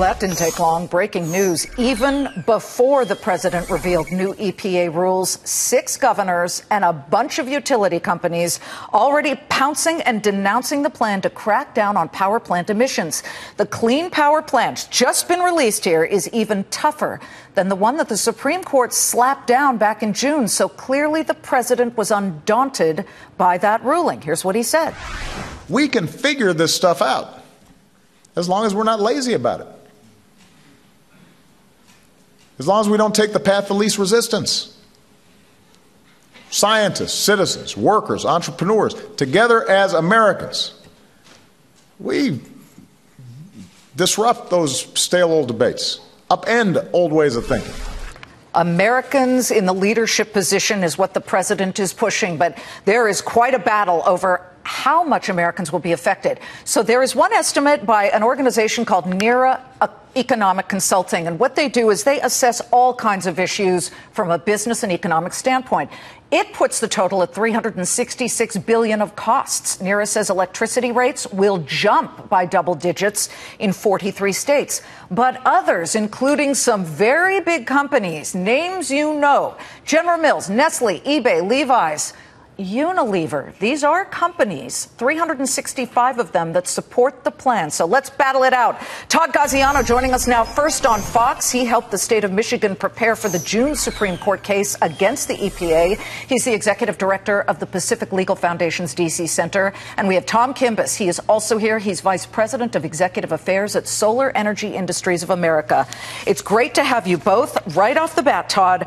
That didn't take long. Breaking news. Even before the president revealed new EPA rules, 6 governors and a bunch of utility companies already pouncing and denouncing the plan to crack down on power plant emissions. The Clean Power Plan, just been released here, is even tougher than the one that the Supreme Court slapped down back in June. So clearly the president was undaunted by that ruling. Here's what he said. We can figure this stuff out as long as we're not lazy about it. As long as we don't take the path of least resistance. Scientists, citizens, workers, entrepreneurs, together as Americans, we disrupt those stale old debates, upend old ways of thinking. Americans in the leadership position is what the president is pushing, but there is quite a battle over how much Americans will be affected. So there is one estimate by an organization called NERA Economic Consulting, and what they do is they assess all kinds of issues from a business and economic standpoint. It puts the total at $366 billion of costs. NERA says electricity rates will jump by double digits in 43 states. But others, including some very big companies, names you know, General Mills, Nestle, eBay, Levi's, Unilever. These are companies, 365 of them, that support the plan. So let's battle it out. Todd Gaziano joining us now first on Fox. He helped the state of Michigan prepare for the June Supreme Court case against the EPA. He's the executive director of the Pacific Legal Foundation's D.C. Center. And we have Tom Kimbis. He is also here. He's vice president of executive affairs at Solar Energy Industries of America. It's great to have you both. Right off the bat, Todd,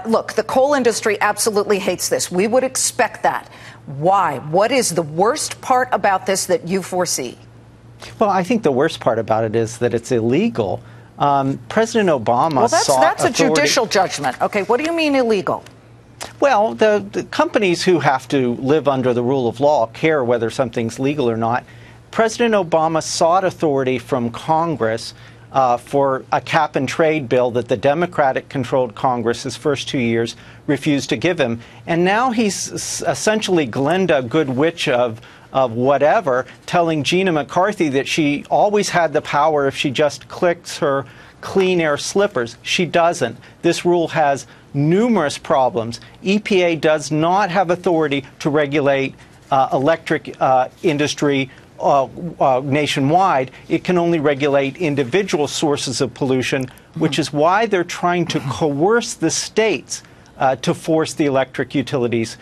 look, the coal industry absolutely hates this. We would expect that. Why? What is the worst part about this that you foresee? Well, I think the worst part about it is that it's illegal. President Obama Well, sought that's a authority. judicial judgment. Okay, what do you mean illegal? Well, the companies who have to live under the rule of law care whether something's legal or not. President Obama sought authority from Congress for a cap-and-trade bill that the Democratic-controlled Congress, his first 2 years, refused to give him. And now he's essentially Glenda Goodwitch of whatever, telling Gina McCarthy that she always had the power if she just clicks her clean air slippers. She doesn't. This rule has numerous problems. EPA does not have authority to regulate electric industry nationwide. It can only regulate individual sources of pollution, which is why they're trying to coerce the states to force the electric utilities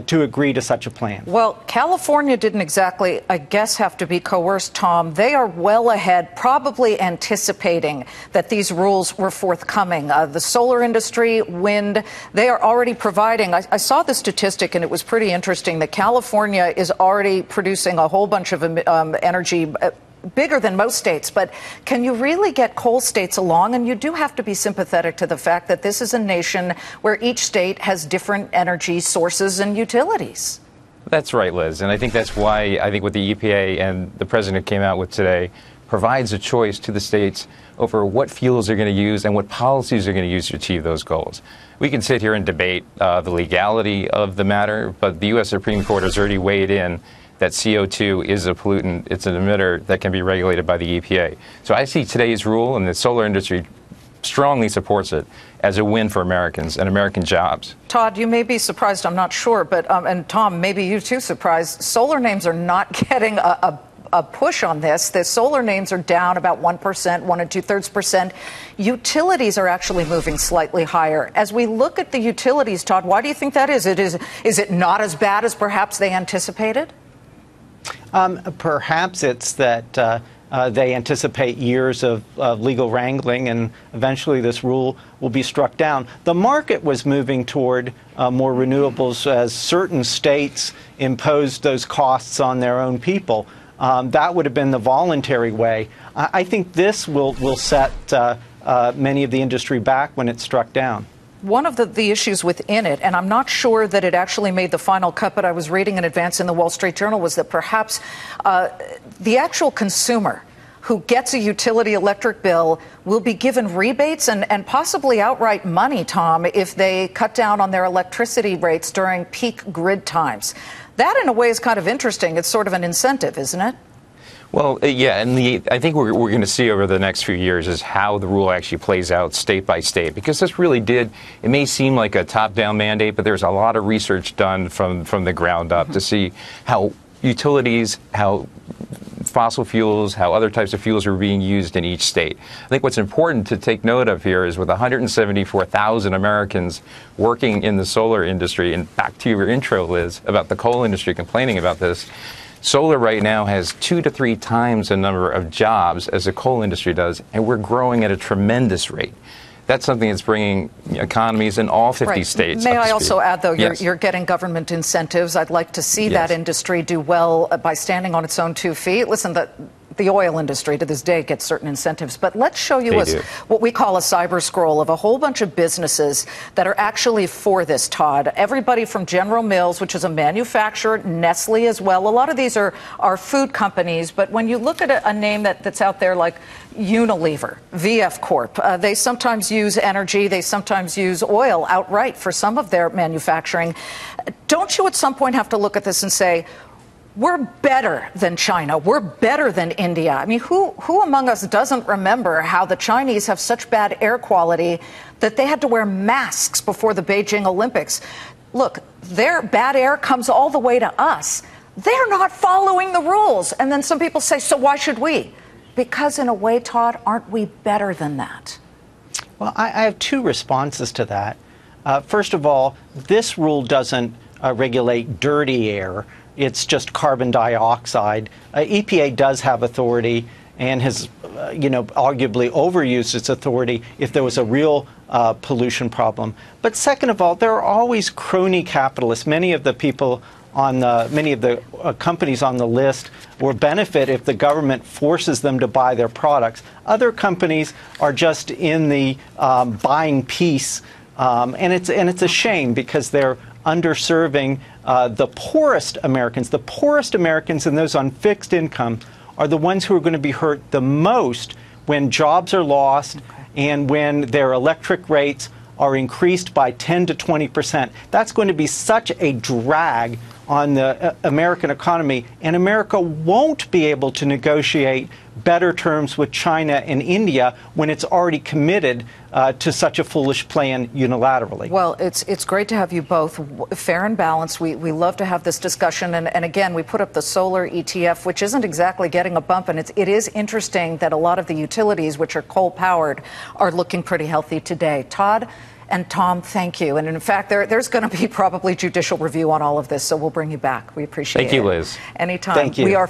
to agree to such a plan. Well, California didn't exactly, I guess, have to be coerced, Tom. They are well ahead, probably anticipating that these rules were forthcoming. The solar industry, wind, they are already providing. I saw the statistic, and it was pretty interesting, that California is already producing a whole bunch of energy, bigger than most states. But can you really get coal states along? And you do have to be sympathetic to the fact that this is a nation where each state has different energy sources and utilities. That's right, Liz. And I think that's why I think what the EPA and the president came out with today provides a choice to the states over what fuels they're going to use and what policies they're going to use to achieve those goals. We can sit here and debate the legality of the matter, but the U.S. Supreme Court has already weighed in that CO2 is a pollutant, it's an emitter that can be regulated by the EPA. So I see today's rule, and the solar industry strongly supports it, as a win for Americans and American jobs. Todd, you may be surprised, I'm not sure, but and Tom, maybe you too surprised, solar names are not getting a push on this. The solar names are down about 1%, 1 2/3%. Utilities are actually moving slightly higher. As we look at the utilities, Todd, why do you think that is? Is it not as bad as perhaps they anticipated? Perhaps it's that they anticipate years of legal wrangling, and eventually this rule will be struck down. The market was moving toward more renewables as certain states imposed those costs on their own people. That would have been the voluntary way. I think this will set many of the industry back when it's struck down. One of the issues within it, and I'm not sure that it actually made the final cut, but I was reading in advance in the Wall Street Journal, was that perhaps the actual consumer who gets a utility electric bill will be given rebates and possibly outright money, Tom, if they cut down on their electricity rates during peak grid times. That, in a way, is kind of interesting. It's sort of an incentive, isn't it? Well, yeah, and I think what we're going to see over the next few years is how the rule actually plays out state by state, because this really it may seem like a top-down mandate, but there's a lot of research done from the ground up to see how utilities, how fossil fuels, how other types of fuels are being used in each state. I think what's important to take note of here is with 174,000 Americans working in the solar industry, and back to your intro, Liz, about the coal industry complaining about this, solar right now has 2 to 3 times the number of jobs as the coal industry does, and we're growing at a tremendous rate. That's something that's bringing economies in all 50 states. May I also add, though, yes. you're getting government incentives. I'd like to see that industry do well by standing on its own 2 feet. Listen, the oil industry to this day gets certain incentives, but let's show you what we call a cyber scroll of a whole bunch of businesses that are actually for this, Todd. Everybody from General Mills, which is a manufacturer, Nestle as well. A lot of these are food companies, but when you look at a name that's out there like Unilever, VF Corp, they sometimes use energy, they sometimes use oil outright for some of their manufacturing. Don't you at some point have to look at this and say, we're better than China. We're better than India. I mean, who among us doesn't remember how the Chinese have such bad air quality that they had to wear masks before the Beijing Olympics? Look, their bad air comes all the way to us. They're not following the rules. And then some people say, so why should we? Because in a way, Todd, aren't we better than that? Well, I have 2 responses to that. First of all, this rule doesn't regulate dirty air. It's just carbon dioxide. EPA does have authority and has, arguably overused its authority if there was a real pollution problem. But second of all, there are always crony capitalists. Many of the companies on the list will benefit if the government forces them to buy their products. Other companies are just in the buying piece, and it's a shame because they're underserving the poorest Americans. The poorest Americans and those on fixed income are the ones who are going to be hurt the most when jobs are lost and when their electric rates are increased by 10 to 20%. That's going to be such a drag on the American economy, and America won't be able to negotiate better terms with China and India when it's already committed to such a foolish plan unilaterally. Well, it's great to have you both fair and balanced. We love to have this discussion. And again, we put up the solar ETF, which isn't exactly getting a bump. And it is interesting that a lot of the utilities, which are coal-powered, are looking pretty healthy today. Todd and Tom, thank you. And in fact, there's going to be probably judicial review on all of this, so we'll bring you back. We appreciate it. Thank you, Liz. Anytime. Thank you. We are